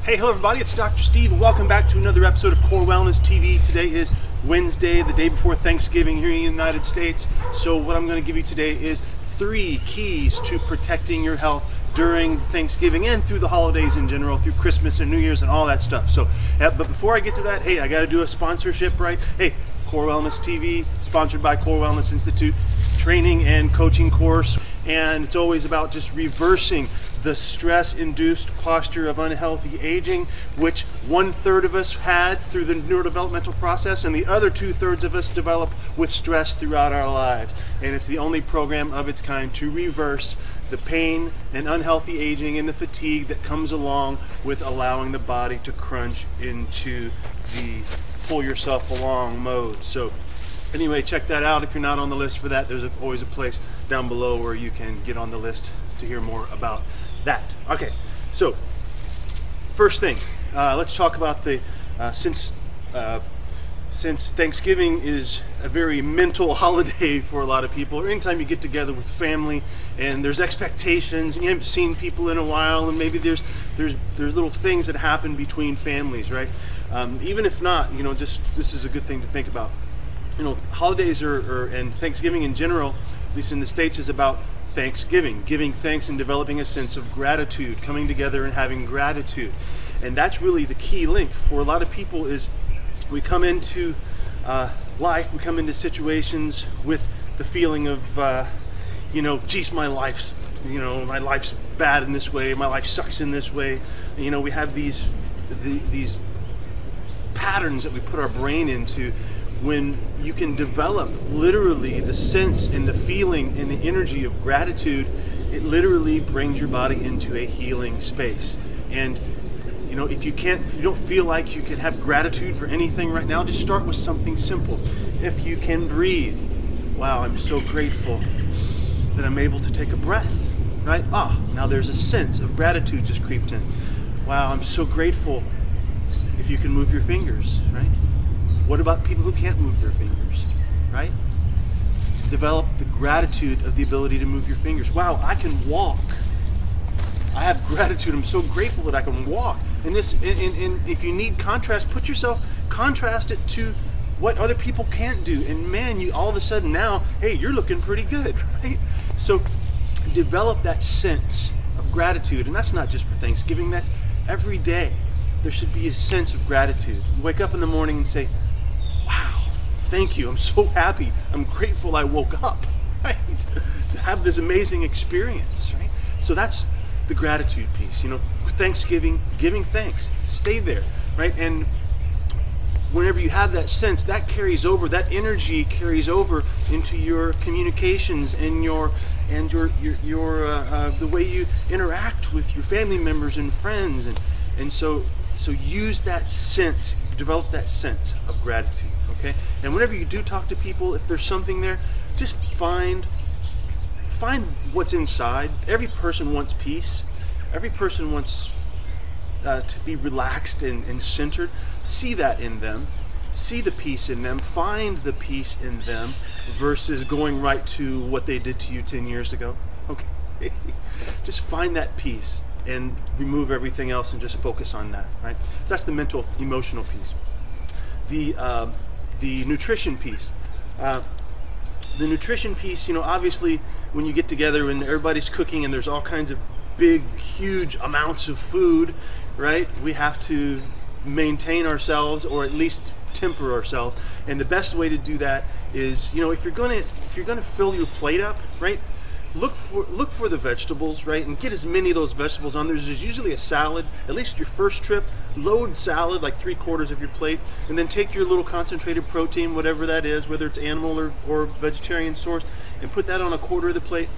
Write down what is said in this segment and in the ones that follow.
Hey, hello everybody, it's Dr. Steve and welcome back to another episode of Core Wellness TV. Today is Wednesday, the day before Thanksgiving here in the United States. So what I'm going to give you today is 3 keys to protecting your health during Thanksgiving and through the holidays in general, through Christmas and New Year's and all that stuff. So, but before I get to that, hey, I got to do a sponsorship, right? Hey, Core Wellness TV, sponsored by Core Wellness Institute, training and coaching course. And it's always about just reversing the stress-induced posture of unhealthy aging, which 1/3 of us had through the neurodevelopmental process, and the other 2/3 of us develop with stress throughout our lives. And it's the only program of its kind to reverse the pain and unhealthy aging and the fatigue that comes along with allowing the body to crunch into the pull yourself along mode. So anyway, check that out. If you're not on the list for that, there's always a place down below where you can get on the list to hear more about that. Okay, so first thing, let's talk about the since Thanksgiving is a very mental holiday for a lot of people, or anytime you get together with family and there's expectations and you haven't seen people in a while, and maybe there's little things that happen between families, right? Even if not, you know, just this is a good thing to think about. You know, holidays and Thanksgiving in general, at least in the States, is about Thanksgiving, giving thanks and developing a sense of gratitude, coming together and having gratitude. And that's really the key link for a lot of people. Is we come into life, we come into situations with the feeling of, you know, geez, my life's bad in this way, my life sucks in this way. You know, we have these patterns that we put our brain into. When you can develop literally the sense and the feeling and the energy of gratitude, it literally brings your body into a healing space. And you know, if you don't feel like you can have gratitude for anything right now, just start with something simple. If you can breathe, wow, I'm so grateful that I'm able to take a breath, right? Now there's a sense of gratitude just creeped in. Wow, I'm so grateful if you can move your fingers, right? What about people who can't move their fingers, right? Develop the gratitude of the ability to move your fingers. Wow, I can walk. I have gratitude. I'm so grateful that I can walk. And if you need contrast, contrast it to what other people can't do. And man, you all of a sudden now, hey, you're looking pretty good, right? So develop that sense of gratitude. And that's not just for Thanksgiving, that's every day. There should be a sense of gratitude. You wake up in the morning and say, wow, thank you, I'm so happy, I'm grateful I woke up, right? To have this amazing experience, right? So that's the gratitude piece, you know, Thanksgiving, giving thanks, stay there, right? And whenever you have that sense, that carries over, that energy carries over into your communications and the way you interact with your family members and friends, and so use that sense, develop that sense of gratitude, okay? And whenever you do talk to people, if there's something there, just find what's inside. Every person wants peace. Every person wants to be relaxed and centered. See that in them. See the peace in them. Find the peace in them versus going right to what they did to you 10 years ago, okay? Just find that peace and remove everything else and just focus on that, right? That's the mental, emotional piece. The nutrition piece. The nutrition piece, you know, obviously when you get together and everybody's cooking and there's all kinds of big, huge amounts of food, right? We have to maintain ourselves, or at least temper ourselves. And the best way to do that is, you know, if you're gonna fill your plate up, right? Look for the vegetables, right? And get as many of those vegetables on. There's usually a salad, at least your first trip, load salad, like 3/4 of your plate, and then take your little concentrated protein, whatever that is, whether it's animal or vegetarian source, and put that on 1/4 of the plate.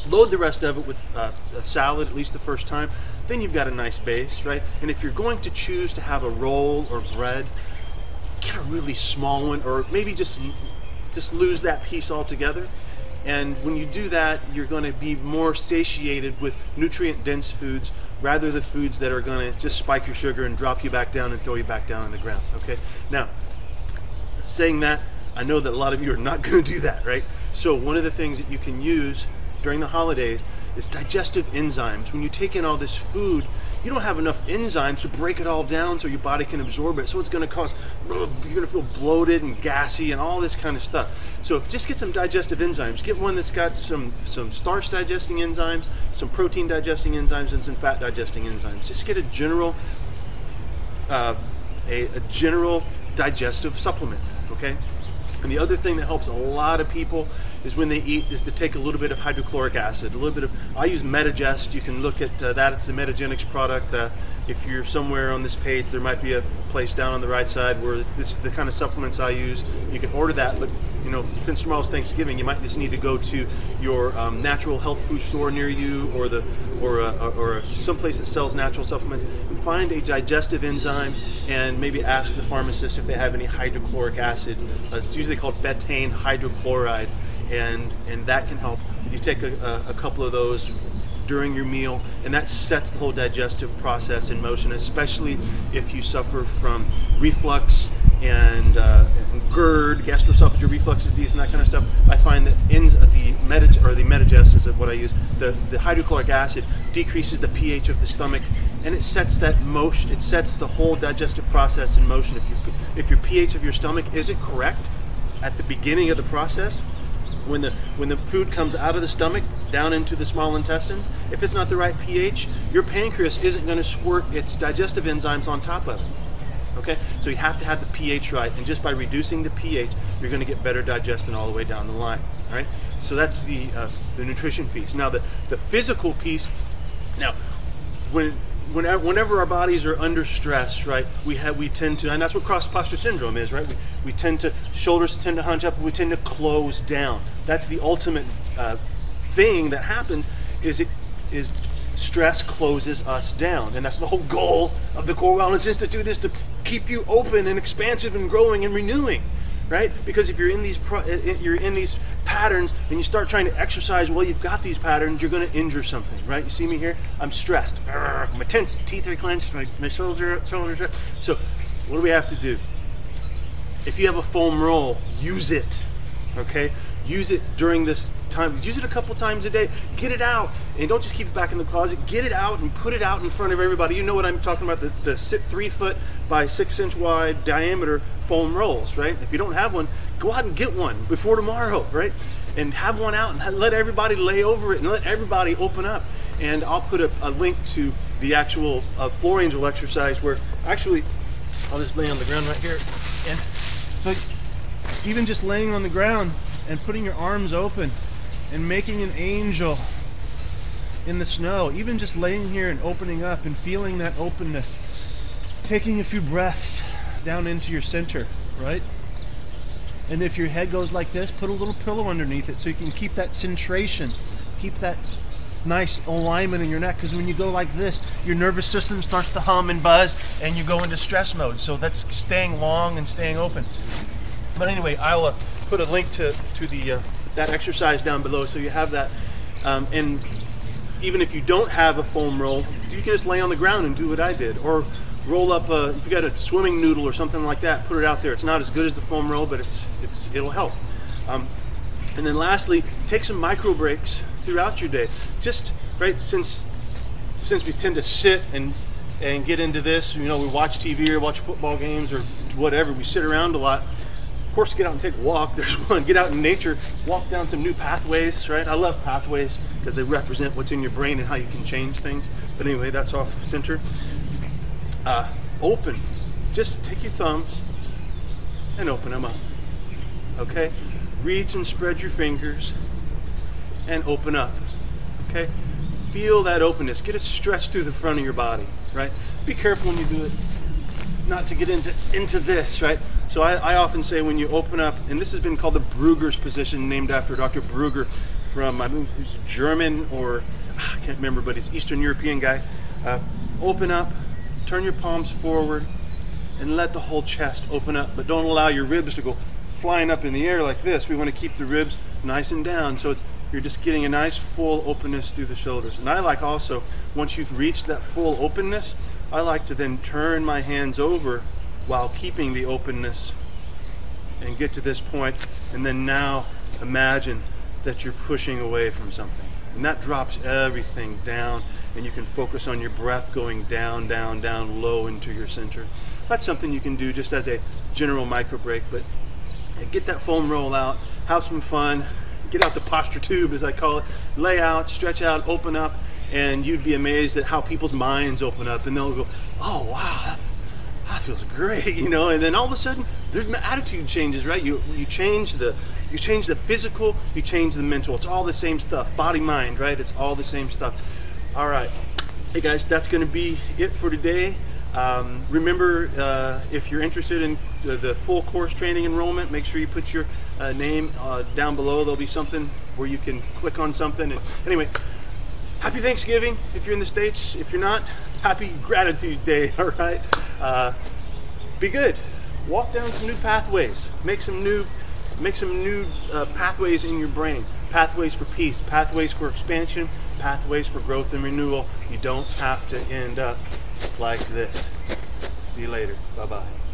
Load the rest of it with a salad, at least the first time. Then you've got a nice base, right? And if you're going to choose to have a roll or bread, get a really small one, or maybe just lose that piece altogether. And when you do that, you're going to be more satiated with nutrient-dense foods rather than foods that are going to just spike your sugar and drop you back down and throw you back down on the ground, okay? Now, saying that, I know that a lot of you are not going to do that, right? So one of the things that you can use during the holidays is digestive enzymes. When you take in all this food, you don't have enough enzymes to break it all down so your body can absorb it. So it's going to cause, you're going to feel bloated and gassy and all this kind of stuff. So just get some digestive enzymes. Get one that's got some starch digesting enzymes, some protein digesting enzymes, and some fat digesting enzymes. Just get a general general digestive supplement, okay? And the other thing that helps a lot of people is when they eat is to take a little bit of hydrochloric acid, a little bit of, I use Metagest. You can look at that. It's a Metagenics product. If you're somewhere on this page, there might be a place down on the right side where this is the kind of supplements I use. You can order that, but you know, since tomorrow's Thanksgiving, you might just need to go to your natural health food store near you, or someplace that sells natural supplements, and find a digestive enzyme, and maybe ask the pharmacist if they have any hydrochloric acid. It's usually called betaine hydrochloride, and that can help. You take a couple of those during your meal, and that sets the whole digestive process in motion, especially if you suffer from reflux and GERD, gastroesophageal reflux disease, and that kind of stuff. I find that the Metagest is what I use. The hydrochloric acid decreases the pH of the stomach, and it sets that motion. It sets the whole digestive process in motion. If your pH of your stomach isn't correct at the beginning of the process, when the food comes out of the stomach down into the small intestines, if it's not the right pH, your pancreas isn't going to squirt its digestive enzymes on top of it. Okay, so you have to have the pH right, and just by reducing the pH, you're going to get better digestion all the way down the line. All right, so that's the nutrition piece. Now the physical piece. Now, whenever our bodies are under stress, right, we tend to, and that's what cross posture syndrome is, right? We tend to, shoulders tend to hunch up, and we tend to close down. That's the ultimate thing that happens. Is stress closes us down, and that's the whole goal of the Core Wellness Institute, is to keep you open and expansive and growing and renewing, right? Because if you're in these patterns and you start trying to exercise while you've got these patterns, you're going to injure something, right? You see me here? I'm stressed. My teeth are clenched. My shoulders are. So what do we have to do? If you have a foam roll, use it. Okay? Use it during this time. Use it a couple times a day. Get it out, and don't just keep it back in the closet. Get it out and put it out in front of everybody. You know what I'm talking about, the 3 foot by 6 inch wide diameter foam rolls, right? If you don't have one, go out and get one before tomorrow, right? And have one out and let everybody lay over it and let everybody open up. And I'll put a link to the actual floor angel exercise, where actually I'll just lay on the ground right here. And so even just laying on the ground and putting your arms open and making an angel in the snow, even just laying here and opening up and feeling that openness, taking a few breaths down into your center, right? And if your head goes like this, put a little pillow underneath it so you can keep that centration, keep that nice alignment in your neck, because when you go like this, your nervous system starts to hum and buzz and you go into stress mode. So that's staying long and staying open. But anyway, I'll put a link to that exercise down below, so you have that. And even if you don't have a foam roll, you can just lay on the ground and do what I did, or roll up if you got a swimming noodle or something like that, put it out there. It's not as good as the foam roll, but it'll help. And then lastly, take some micro breaks throughout your day. Just right, since we tend to sit and get into this, you know, we watch TV or watch football games or whatever, we sit around a lot. Of course, get out and take a walk. There's one. Get out in nature, walk down some new pathways, right? I love pathways because they represent what's in your brain and how you can change things. But anyway, that's off center. Open. Just take your thumbs and open them up. Okay? Reach and spread your fingers and open up. Okay? Feel that openness. Get it stretched through the front of your body, right? Be careful when you do it, not to get into this, right? So I often say when you open up, and this has been called the Brugger's position, named after Dr. Brugger from, I think he's German, or I can't remember, but he's Eastern European guy. Open up, turn your palms forward, and let the whole chest open up, but don't allow your ribs to go flying up in the air like this. We want to keep the ribs nice and down, so you're just getting a nice full openness through the shoulders. And I like also, once you've reached that full openness, I like to then turn my hands over while keeping the openness and get to this point, and then now imagine that you're pushing away from something. And that drops everything down, and you can focus on your breath going down, down, down, low into your center. That's something you can do just as a general micro break, but get that foam roll out, have some fun, get out the posture tube, as I call it, lay out, stretch out, open up, and you'd be amazed at how people's minds open up, and they'll go, oh wow, that feels great, you know. And then all of a sudden there's attitude changes, right? You change the physical, you change the mental. It's all the same stuff, body mind, right? It's all the same stuff. All right, hey guys, that's going to be it for today. Remember, if you're interested in the full course training enrollment, make sure you put your name down below. There'll be something where you can click on something. And anyway, happy Thanksgiving if you're in the States. If you're not, happy Gratitude Day. All right, be good. Walk down some new pathways. Make some new pathways in your brain. Pathways for peace, pathways for expansion, pathways for growth and renewal. You don't have to end up like this. See you later. Bye-bye.